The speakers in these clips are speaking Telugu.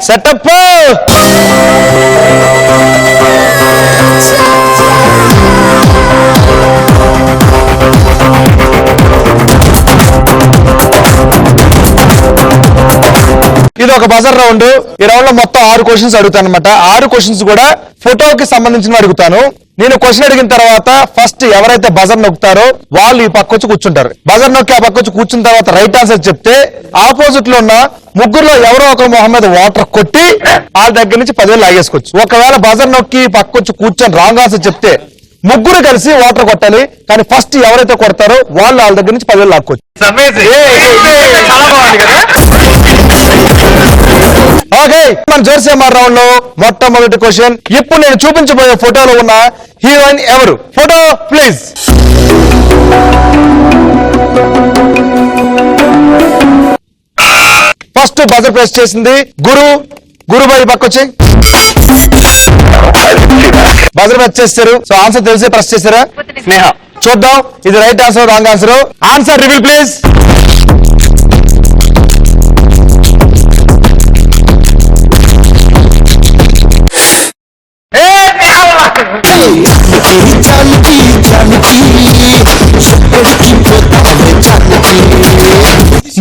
సెటప్. ఇది ఒక బజర్ రౌండ్. ఈ రౌండ్ లో మొత్తం 6 క్వశ్చన్స్ అడుగుతాను అనమాట. 6 క్వశ్చన్స్ కూడా ఫోటోకి సంబంధించిన అడుగుతాను. నేను క్వశ్చన్ అడిగిన తర్వాత ఫస్ట్ ఎవరైతే బజర్ నొక్కుతారో వాళ్ళు ఈ పక్క వచ్చి కూర్చుంటారు. బజర్ నొక్కి ఆ పక్క వచ్చి కూర్చున్న తర్వాత రైట్ ఆన్సర్ చెప్తే ఆపోజిట్ లో ఉన్న ముగ్గురులో ఎవరో ఒకరు మొహం మీద వాటర్ కొట్టి వాళ్ళ దగ్గర నుంచి 10,000 లాగేసుకోవచ్చు. ఒకవేళ బజర్ నొక్కి పక్క వచ్చి కూర్చొని రాంగ్ ఆన్సర్ చెప్తే ముగ్గురు కలిసి వాటర్ కొట్టాలి. కానీ ఫస్ట్ ఎవరైతే కొడతారో వాళ్ళు వాళ్ళ దగ్గర నుంచి 10,000 లాక్కోవచ్చు. ఓకే, మన జోర్సేమార్ రౌండ్ లో మొట్టమొదటి క్వశ్చన్. ఇప్పుడు నేను చూపించబోయే ఫోటోలో ఉన్న హీరోయిన్ ఎవరు? Photo please. First buzzer press చేసింది గురుబాయి పక్కొచ్చి బజర్ ప్రెస్ చేస్తారు. సో ఆన్సర్ తెలిసే ప్రెస్ చేశారా? స్నేహ. చూద్దాం ఇది right answer wrong answer. Answer reveal please.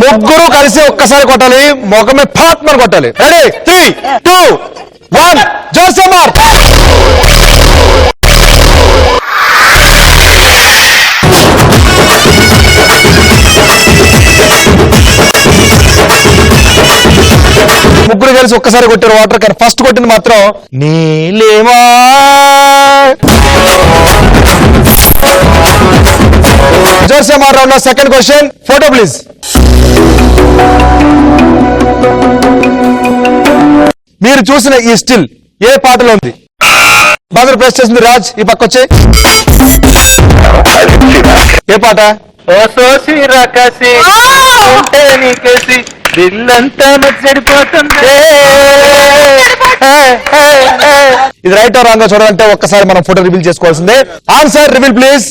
ముగ్గురు కలిసి ఒక్కసారి కొట్టాలి. మొఖమే ఫాట్ మన కొట్టాలి. రెడీ 3, 2, 1 జోర్సేమార్. ముగ్గురు కలిసి ఒక్కసారి కొట్టారు వాటర్. కానీ ఫస్ట్ కొట్టింది మాత్రం నీలేమా. జోర్సేమార్ రౌండ్ లో సెకండ్ క్వశ్చన్. Photo please. మీరు చూసిన ఈ స్టిల్ ఏ పాటలో ఉంది? బజర్ ప్రెస్ చేసింది రాజ్. ఈ పక్క వచ్చే ఏ పాట? ఇది రైట్ ఆర్ రాంగ్ చూడాలంటే ఒక్కసారి మనం ఫోటో రివీల్ చేసుకోవాల్సిందే. Answer reveal please.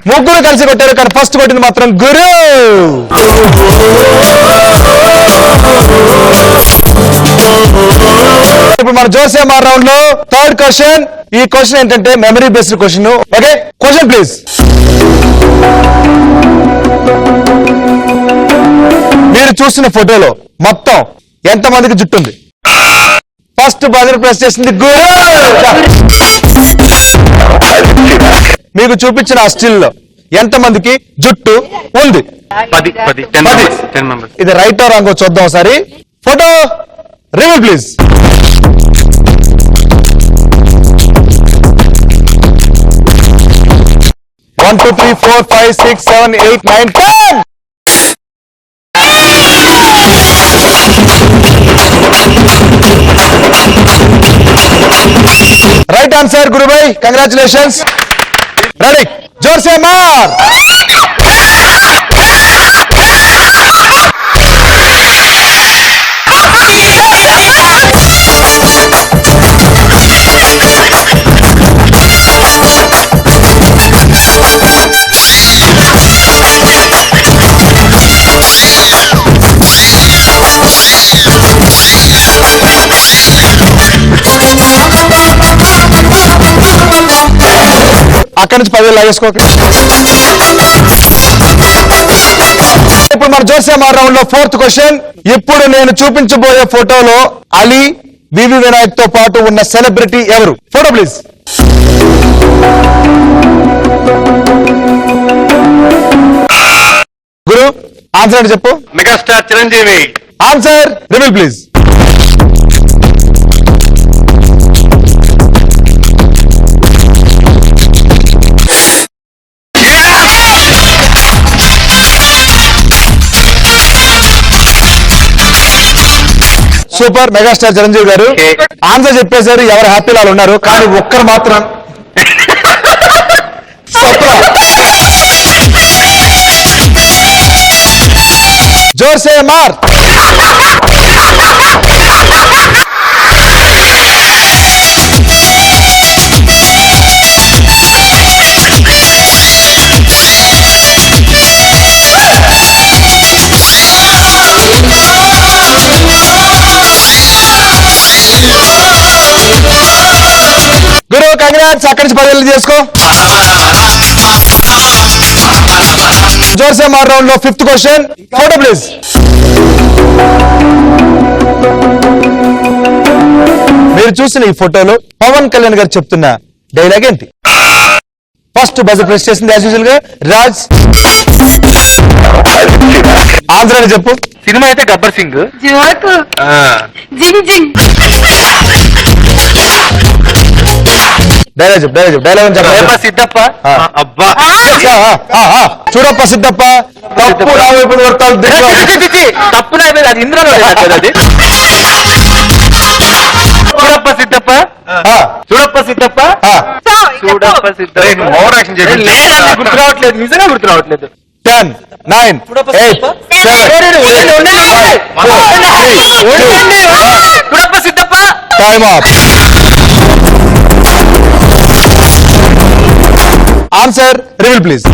ముగ్గురు కలిసి కొట్టారు. కానీ ఫస్ట్ కొట్టింది మాత్రం గురు. ఇప్పుడు మన జోర్సేమార్ రౌండ్ లో థర్డ్ క్వశ్చన్. ఈ క్వశ్చన్ ఏంటంటే memory based question. Okay, question please. మీరు చూసిన ఫోటోలో మొత్తం ఎంత మందికి జుట్టు ఉంది? ఫస్ట్ బజర్ ప్రెస్ చేసింది గురు. మీకు చూపించిన ఆ స్టిల్ లో ఎంత మందికి జుట్టు ఉంది? 10. ఇది రైట్ ఆర్ రాంగ్ చూద్దాం ఒకసారి. Photo reveal please. One, 2, 3, 4, 5, 6, 7, 8, 9, 10. Right answer గురుబాయ్, congratulations. Ready జోర్సేమార్. అక్కడి నుంచి 10,000 లాగేసుకోక. ఇప్పుడు మన జోర్సేమార్ రౌండ్ లో ఫోర్త్ క్వశ్చన్. ఇప్పుడు నేను చూపించబోయే ఫోటోలో అలీ, వివి వినాయక్ తో పాటు ఉన్న సెలబ్రిటీ ఎవరు? Photo please. గురు ఆన్సర్ అంటే చెప్పు. Megastar Chiranjeevi. Answer reveal please. Super, megastar Chiranjeevi గారు ఆన్సర్ చెప్పేశారు. ఎవరు హ్యాపీలో ఉన్నారు. కానీ ఒక్కరు మాత్రం जोर से मार। गुरु कंग्रेट्स अక్కడి నుంచి 10,000 చేసుకో जोर से मार round low 5th question photo please మీరు చూసిన ఈ ఫోటోలో పవన్ కళ్యాణ్ గారు చెప్తున్న డైలాగ్ ఏంటి ఫస్ట్ బజర్ ప్రెస్ చేసింది యాజ్ యూజువల్ గా రాజ్ ఆన్సర్ అని చెప్పు సినిమా అయితే గబ్బర్ సింగ్ జోకు జింగ్ జింగ్ డైలాగ్ చెప్పు డైలాగ్ అని చెప్పు సిద్ధప్ప అబ్బా చూడప్ప సిద్ధప్ప తప్పు నా వైపు వర్తాలు తప్పు నా మీద అది ఇంద్రలో అది చూడప్ప సిద్ధప్ప చూడప్ప సిద్ధప్ప చూడప్ప సిద్ధప్ప ఓవర్ యాక్షన్ చేసి గుర్తు రావట్లేదు నిజంగా గుర్తు రావట్లేదు 10 9 8 చూడప్ప సిద్ధప్ప time up answer reveal please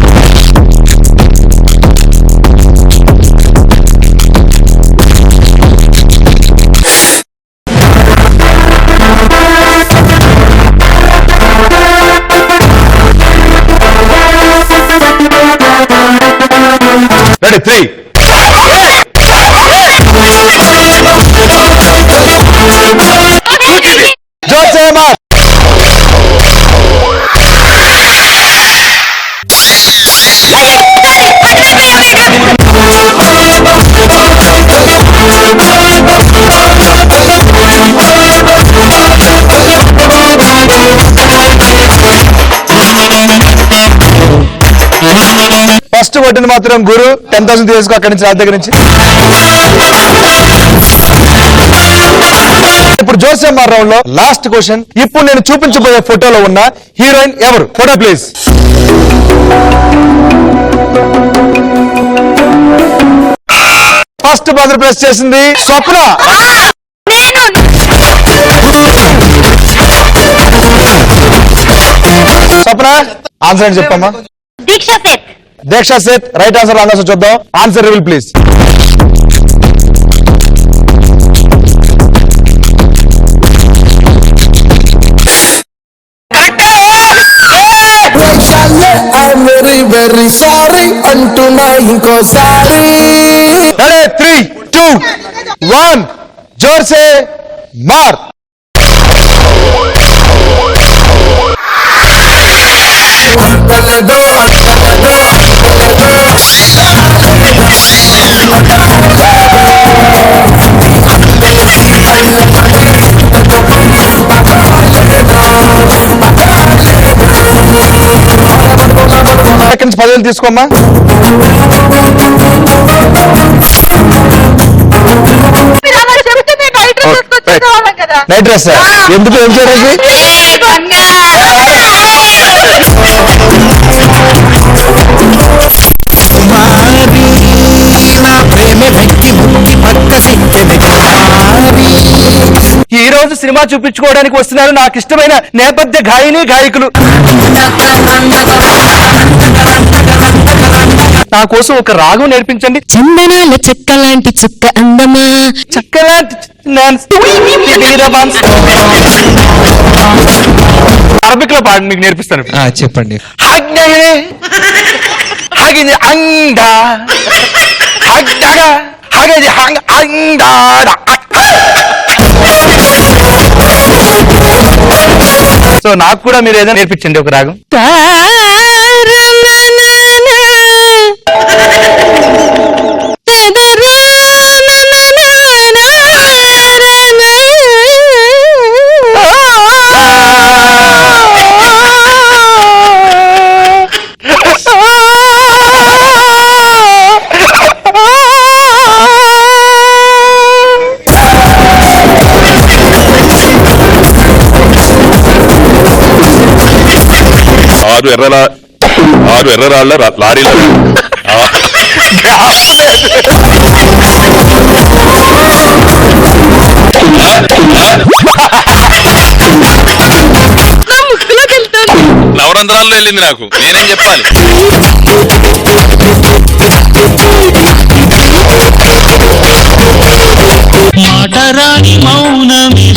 Ready, 3. जोर से मार ఫస్ట్ కొట్టింది మాత్రం గురు 10,000 తీసుకో అక్కడి నుంచి రాజ్ దగ్గర నుంచి ఇప్పుడు జోసెఫ్ మార్ రౌండ్ లో లాస్ట్ క్వశ్చన్ ఇప్పుడు నేను చూపించబోయే ఫోటోలో ఉన్న హీరోయిన్ ఎవరు photo please first buzzer press చేసింది స్వప్న స్వప్న ఆన్సర్ అని చెప్పమ్మా Diksha Seth right answer wrong answer చూద్దాం answer reveal please very sorry అంటున్నా ఇంకోసారి 3 2 1 జోర్ సే మార్ ఎక్కడి నుంచి 10,000 తీసుకోమ్మా నైట్ డ్రెస్ ఎందుకు ఏం చేయడానికి ఈ రోజు సినిమా చూపించుకోవడానికి వస్తున్నారు నాకు ఇష్టమైన నేపథ్య గాయని గాయకులు నా కోసం ఒక రాగం నేర్పించండి చందనాల చెక్క లాంటి చుక్క అందమా చక్కలాంటి అరబిక్ లో పాట మీకు నేర్పిస్తాను చెప్పండి సో నాకు కూడా మీరు ఏదైనా నేర్పించండి ఒక రాగం ఆరు ఎర్రల 6 ఎర్రరాళ్ళ లారీలో నా ముక్కులోకి వెళ్తాను. నవరంధ్రాల్లో వెళ్ళింది నాకు, నేనేం చెప్పాలి? మాటరాని మౌనమే